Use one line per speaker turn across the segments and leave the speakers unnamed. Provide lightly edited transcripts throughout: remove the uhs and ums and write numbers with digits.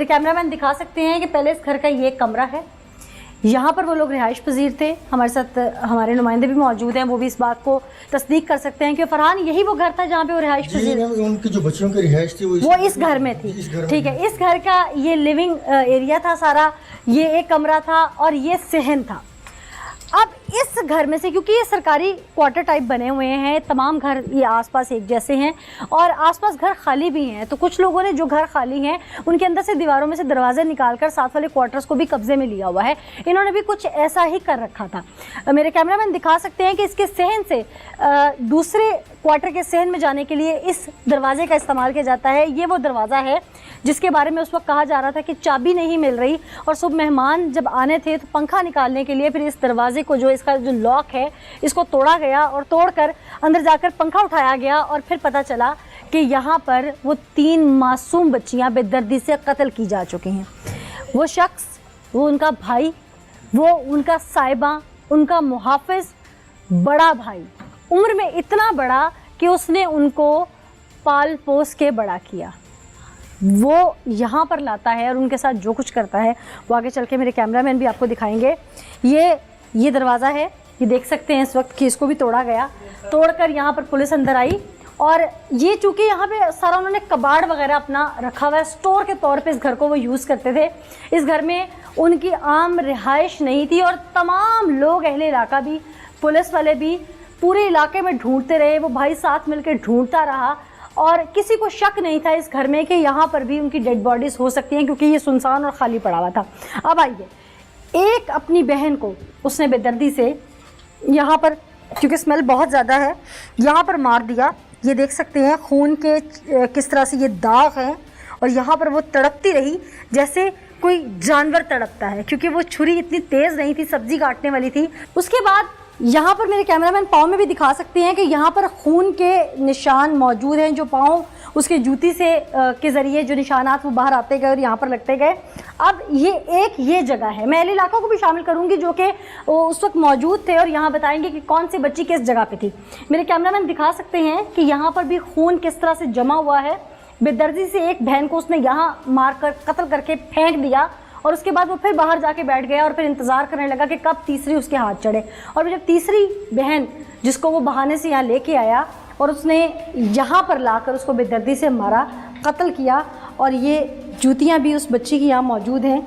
मेरे कैमरामैन दिखा सकते हैं कि पहले इस घर का ये कमरा है, यहाँ पर वो लोग रिहाइश पजीर थे। हमारे साथ हमारे नुमाइंदे भी मौजूद हैं, वो भी इस बात को तस्दीक कर सकते हैं कि फरहान यही वो घर था जहाँ पे वो रिहाइश पजीर,
उनकी जो बच्चियों की रिहाइश थी वो
इस घर में थी। ठीक है, इस घर का ये लिविंग एरिया था सारा, ये एक कमरा था और ये सहन था। अब इस घर में से, क्योंकि ये सरकारी क्वार्टर टाइप बने हुए हैं, तमाम घर ये आसपास एक जैसे हैं और आसपास घर खाली भी हैं, तो कुछ लोगों ने जो घर खाली हैं उनके अंदर से दीवारों में से दरवाजे निकालकर साथ वाले क्वार्टर्स को भी कब्जे में लिया हुआ है। इन्होंने भी कुछ ऐसा ही कर रखा था। मेरे कैमरामैन दिखा सकते हैं कि इसके सहन से दूसरे क्वार्टर के सहन में जाने के लिए इस दरवाजे का इस्तेमाल किया जाता है। ये वो दरवाज़ा है जिसके बारे में उस वक्त कहा जा रहा था कि चाबी नहीं मिल रही और सुबह मेहमान जब आने थे तो पंखा निकालने के लिए फिर इस दरवाजे को, जो इसका जो लॉक है, इसको तोड़ा गया और तोड़कर अंदर जाकर पंखा उठाया गया और फिर पता चला कि यहाँ पर वो 3 मासूम बच्चियाँ बेदर्दी से कत्ल की जा चुकी हैं। वो शख्स, वो उनका भाई, वो उनका साहिबा, उनका मुहाफिज बड़ा भाई, उम्र में इतना बड़ा कि उसने उनको पाल पोस के बड़ा किया, वो यहाँ पर लाता है और उनके साथ जो कुछ करता है वो आगे चल के मेरे कैमरामैन भी आपको दिखाएंगे। ये दरवाज़ा है, ये देख सकते हैं इस वक्त कि इसको भी तोड़ा गया, तोड़कर यहाँ पर पुलिस अंदर आई और ये चूँकि यहाँ पे सारा उन्होंने कबाड़ वगैरह अपना रखा हुआ है, स्टोर के तौर पे इस घर को वो यूज़ करते थे। इस घर में उनकी आम रिहाइश नहीं थी और तमाम लोग, अहले इलाका भी, पुलिस वाले भी पूरे इलाके में ढूंढते रहे। वो भाई साथ मिलकर ढूंढता रहा और किसी को शक नहीं था इस घर में कि यहाँ पर भी उनकी डेड बॉडीज़ हो सकती हैं, क्योंकि ये सुनसान और ख़ाली पड़ा हुआ था। अब आइए, एक अपनी बहन को उसने बेदर्दी से यहाँ पर, क्योंकि स्मेल बहुत ज़्यादा है, यहाँ पर मार दिया। ये देख सकते हैं खून के किस तरह से ये दाग हैं और यहाँ पर वो तड़पती रही जैसे कोई जानवर तड़पता है, क्योंकि वो छुरी इतनी तेज़ नहीं थी, सब्जी काटने वाली थी। उसके बाद यहाँ पर मेरे कैमरामैन पाँव में भी दिखा सकते हैं कि यहाँ पर खून के निशान मौजूद हैं, जो पाँव उसके जूती से के ज़रिए जो निशानात वो बाहर आते गए और यहाँ पर लगते गए। अब ये जगह है, मैं अहले इलाका को भी शामिल करूँगी जो कि उस वक्त मौजूद थे और यहाँ बताएंगे कि कौन सी बच्ची किस जगह पे थी। मेरे कैमरामैन दिखा सकते हैं कि यहाँ पर भी खून किस तरह से जमा हुआ है। बेदर्दी से एक बहन को उसने यहाँ मार कर कत्ल करके फेंक दिया और उसके बाद वो फिर बाहर जाके बैठ गया और फिर इंतज़ार करने लगा कि कब तीसरी उसके हाथ चढ़े। और जब तीसरी बहन, जिसको वो बहाने से यहाँ लेके आया और उसने यहाँ पर लाकर उसको बेदर्दी से मारा, कत्ल किया। और ये जूतियाँ भी उस बच्ची की यहाँ मौजूद हैं,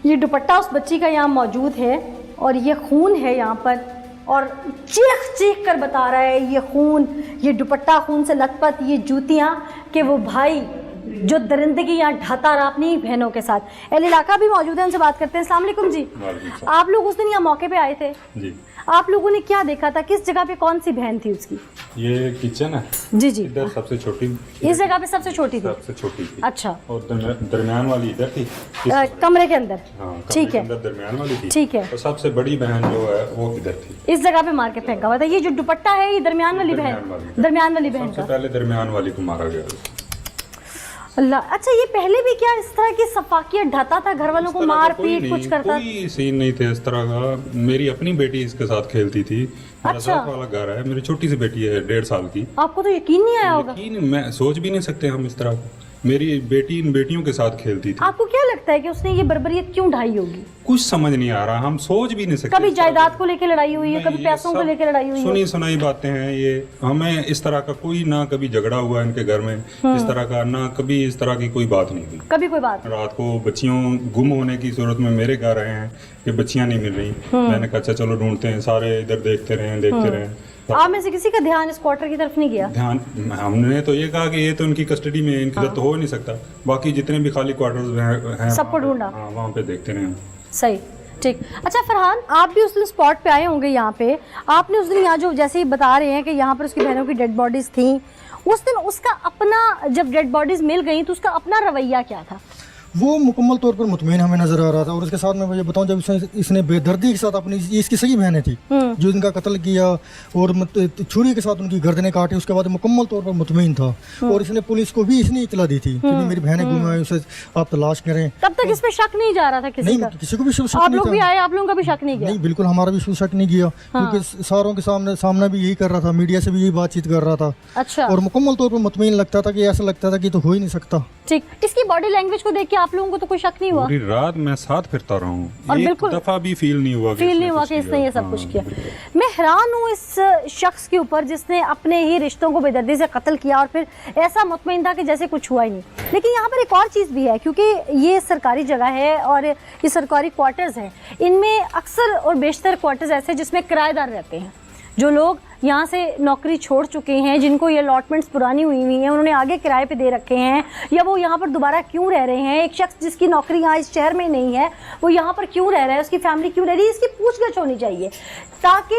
ये दुपट्टा उस बच्ची का यहाँ मौजूद है और ये खून है यहाँ पर, और चीख चीख कर बता रहा है ये खून, ये दुपट्टा खून से लथपथ, ये जूतियाँ, कि वो भाई जो दरिंदगी यहाँ ढाता रहा अपनी बहनों के साथ। अहले इलाका भी मौजूद है, उनसे बात करते हैं। अस्सलाम वालेकुम जी, आप लोग उस दिन यहाँ मौके पे आए थे
जी,
आप लोगों ने क्या देखा था? किस जगह पे कौन सी बहन थी उसकी?
ये किचन है
जी जी,
इधर सबसे छोटी,
इस जगह पे सबसे छोटी थी?
सबसे छोटी थी।
अच्छा,
और दरमियान वाली इधर थी,
कमरे के अंदर?
हाँ,
ठीक है,
अंदर दरमियान वाली थी।
ठीक है,
और सबसे बड़ी बहन जो है वो इधर थी,
इस जगह पे मार के फेंका हुआ था। ये जो दुपट्टा है ये दरमियान वाली बहन, दरमियान वाली बहन का?
पहले दरमियान वाली को मारा गया।
अल्लाह, अच्छा, ये पहले भी क्या इस तरह की सफाकियत ढाता था, घर वालों को मार पीट कुछ करता?
कोई सीन नहीं थे इस तरह का। मेरी अपनी बेटी इसके साथ खेलती थी, मेरा
अच्छा,
साथ वाला घर है, मेरी छोटी सी बेटी है 1.5 साल की।
आपको तो यकीन नहीं आया होगा?
यकीन, मैं सोच भी नहीं सकते हम इस तरह का। मेरी बेटी इन बेटियों के साथ खेलती थी।
आपको क्या लगता है कि उसने ये बर्बरियत क्यों ढाई होगी?
कुछ समझ नहीं आ रहा, हम सोच भी नहीं सकते।
कभी जायदाद को लेकर लड़ाई हुई है, कभी पैसों को लेकर लड़ाई हुई है?
सुनी सुनाई बातें हैं ये। हमें इस तरह का कोई, ना कभी झगड़ा हुआ इनके घर में इस तरह का, ना कभी इस तरह की कोई बात नहीं हुई।
कभी कोई बात?
रात को बच्चियों गुम होने की सूरत में मेरे घर आए हैं कि बच्चियां नहीं मिल रही। मैंने कहा अच्छा चलो ढूंढते हैं, सारे इधर देखते रहे।
आप में से किसी का ध्यान इस क्वार्टर की तरफ नहीं गया?
ध्यान, हमने तो ये कहा कि ये तो इनकी कस्टडी में है, इनकी तो हो ही नहीं सकता। बाकी जितने भी खाली क्वार्टर्स हैं
सबको ढूंढा,
वहाँ पे देखते रहे।
सही, ठीक। अच्छा फरहान, आप भी उस दिन स्पॉट पे आए होंगे यहाँ पे, आपने उस दिन यहाँ जो जैसे ही बता रहे हैं कि यहाँ पर उसकी बहनों की डेड बॉडीज थी, उस दिन उसका अपना, जब डेड बॉडीज मिल गई तो उसका अपना रवैया क्या था?
वो मुकम्मल तौर पर मुतमईन हमें नजर आ रहा था। और उसके साथ मैं ये बताऊं, जब इसने बेदर्दी के साथ अपनी, इसकी सगी बहनें थी जो इनका कत्ल किया और छुरी के साथ उनकी गर्दनें काटी, उसके बाद मुकम्मल तौर पर मुतमईन था। और इसने पुलिस को भी इसने इतला दी थी कि मेरी बहनें गुम हुई, उसे आप तलाश करें।
तब तक इस पे शक नहीं जा रहा था किसी का?
किसी को भी शक
आप लोग भी आए, आप लोगों का भी शक नहीं गया?
नहीं, बिल्कुल हमारा भी शक नहीं किया, क्योंकि सारों के सामना भी यही कर रहा था, मीडिया से भी यही बातचीत कर रहा था।
अच्छा,
और मुकम्मल तौर पर मुतमईन लगता था कि ऐसा लगता था कि तो हो ही नहीं सकता।
ठीक। इसकी बॉडी लैंग्वेज को देख के आप लोगों को तो कोई शक नहीं हुआ?
पूरी रात मैं साथ फिरता रहा हूँ,
और
एक
बिल्कुल
दफा भी फील नहीं हुआ
कि इसने ये सब कुछ किया। मैं हैरान हूँ इस शख्स के ऊपर जिसने अपने ही रिश्तों को बेदर्दी से कत्ल किया और फिर ऐसा मुतमईन था कि जैसे कुछ हुआ ही नहीं। लेकिन यहाँ पर एक और चीज़ भी है, क्योंकि ये सरकारी जगह है और ये सरकारी क्वार्टर्स हैं। इनमें अक्सर और बेशतर क्वार्टर्स ऐसे जिसमें किराएदार रहते हैं, जो लोग यहाँ से नौकरी छोड़ चुके हैं, जिनको ये अलॉटमेंट्स पुरानी हुई हैं, उन्होंने आगे किराए पे दे रखे हैं, या वो यहाँ पर दोबारा क्यों रह रहे हैं। एक शख्स जिसकी नौकरी यहाँ इस शहर में नहीं है, वो यहाँ पर क्यों रह रहा है, उसकी फैमिली क्यों रह रही है, इसकी पूछगछ होनी चाहिए, ताकि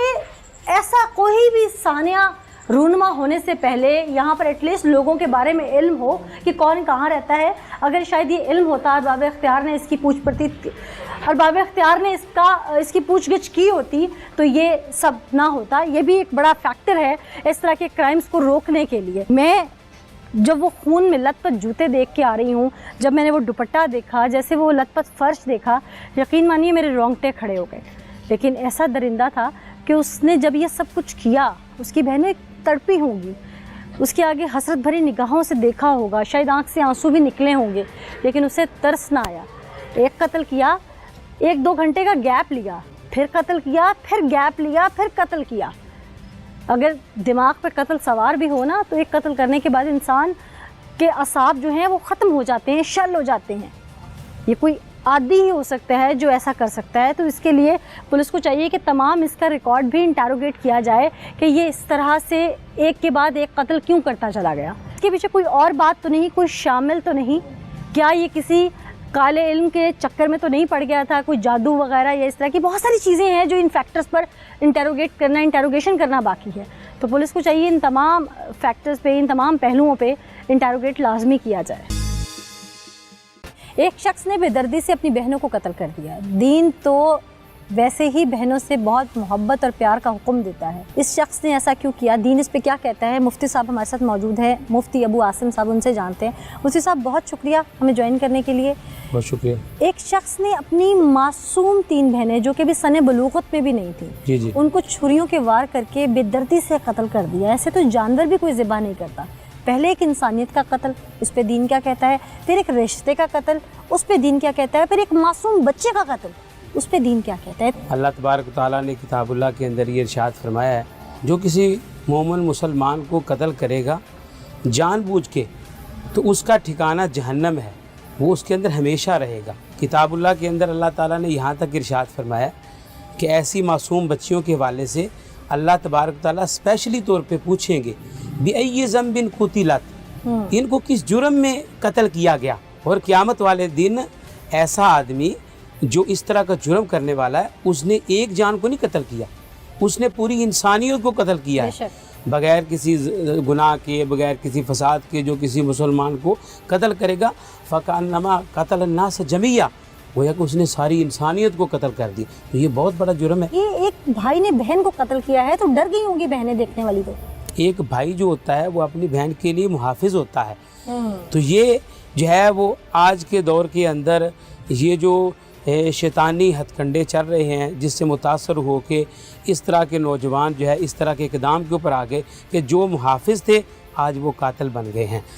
ऐसा कोई भी सानिया रूनमा होने से पहले यहाँ पर एटलीस्ट लोगों के बारे में इल्म हो कि कौन कहाँ रहता है। अगर शायद ये इल्म होता और बाब अख्तियार ने इसकी इसकी पूछगिछ की होती तो ये सब ना होता। ये भी एक बड़ा फैक्टर है इस तरह के क्राइम्स को रोकने के लिए। मैं जब वो खून में लथपथ जूते देख के आ रही हूँ, जब मैंने वो दुपट्टा देखा, जैसे वो लथपथ फर्श देखा, यकीन मानिए मेरे रोंगटे खड़े हो गए। लेकिन ऐसा दरिंदा था कि उसने जब ये सब कुछ किया, उसकी बहनें तड़पी होंगी, उसके आगे हसरत भरी निगाहों से देखा होगा, शायद आंख से आंसू भी निकले होंगे, लेकिन उसे तरस ना आया। एक कत्ल किया, 1-2 घंटे का गैप लिया, फिर कत्ल किया, फिर गैप लिया, फिर कत्ल किया। अगर दिमाग पर कत्ल सवार भी हो ना, तो एक कत्ल करने के बाद इंसान के असाब जो हैं वो ख़त्म हो जाते हैं, शल हो जाते हैं। ये कोई आदि ही हो सकता है जो ऐसा कर सकता है। तो इसके लिए पुलिस को चाहिए कि तमाम इसका रिकॉर्ड भी इंटेरोगेट किया जाए कि ये इस तरह से एक के बाद एक कत्ल क्यों करता चला गया। इसके पीछे कोई और बात तो नहीं, कोई शामिल तो नहीं, क्या ये किसी काले इल्म के चक्कर में तो नहीं पड़ गया था, कोई जादू वगैरह या इस तरह की बहुत सारी चीज़ें हैं जो इन फैक्टर्स पर इंटेरोगेशन करना बाकी है। तो पुलिस को चाहिए इन तमाम फैक्टर्स पे, इन तमाम पहलुओं पे इंटेरोगेट लाजमी किया जाए। एक शख्स ने बेदर्दी से अपनी बहनों को कत्ल कर दिया। दीन तो वैसे ही बहनों से बहुत मोहब्बत और प्यार का हुक्म देता है। इस शख्स ने ऐसा क्यों किया, दीन इस पे क्या कहता है? मुफ्ती साहब हमारे साथ मौजूद है, मुफ्ती अबू आसिम साहब, उनसे जानते हैं। मुफ्ती साहब बहुत शुक्रिया हमें ज्वाइन करने के लिए।
बहुत शुक्रिया।
एक शख्स ने अपनी मासूम 3 बहनें जो कि भी सने बलूगत में भी नहीं थी,
जी,
उनको छुरियों के वार करके बेदर्दी से कत्ल कर दिया। ऐसे तो जानवर भी कोई ज़िबा नहीं करता। पहले एक इंसानियत का कत्ल, उस पर दीन क्या कहता है, फिर एक रिश्ते का कत्ल, उस पर दीन क्या कहता है, फिर एक मासूम बच्चे का कत्ल, उस पर दीन क्या कहता है।
अल्लाह तबारक व तआला ने किताबुल्लाह के अंदर ये इरशाद फरमाया है, जो किसी मोमिन मुसलमान को कत्ल करेगा जानबूझ के, तो उसका ठिकाना जहन्नम है, वो उसके अंदर हमेशा रहेगा। किताबुल्लाह के अंदर अल्लाह ताला ने यहाँ तक इरशाद फरमाया कि ऐसी मासूम बच्चियों के हवाले से अल्लाह तबारक व तआला स्पेशली तौर पे पूछेंगे बिअय्यि ज़ंबिन कुतिलत, इनको किस जुर्म में कत्ल किया गया। और क़यामत वाले दिन ऐसा आदमी जो इस तरह का जुर्म करने वाला है, उसने एक जान को नहीं कत्ल किया, उसने पूरी इंसानियत को कत्ल किया है, बगैर किसी गुनाह के, बगैर किसी फसाद के। जो किसी मुसलमान को कत्ल करेगा फ़कान्नमा क़तल अन्नास जमीया, गोया कि उसने सारी इंसानियत को कत्ल कर दी। तो ये बहुत बड़ा जुर्म है।
ये एक भाई ने बहन को कत्ल किया है, तो डर गई होंगी बहनें देखने वाली। तो
एक भाई जो होता है वो अपनी बहन के लिए मुहाफिज होता है। तो ये जो है वो आज के दौर के अंदर ये जो शैतानी हथकंडे चल रहे हैं, जिससे मुतासर हो के इस तरह के नौजवान जो है इस तरह के इक़दाम के ऊपर आ गए कि जो मुहाफिज थे आज वो कातिल बन गए हैं।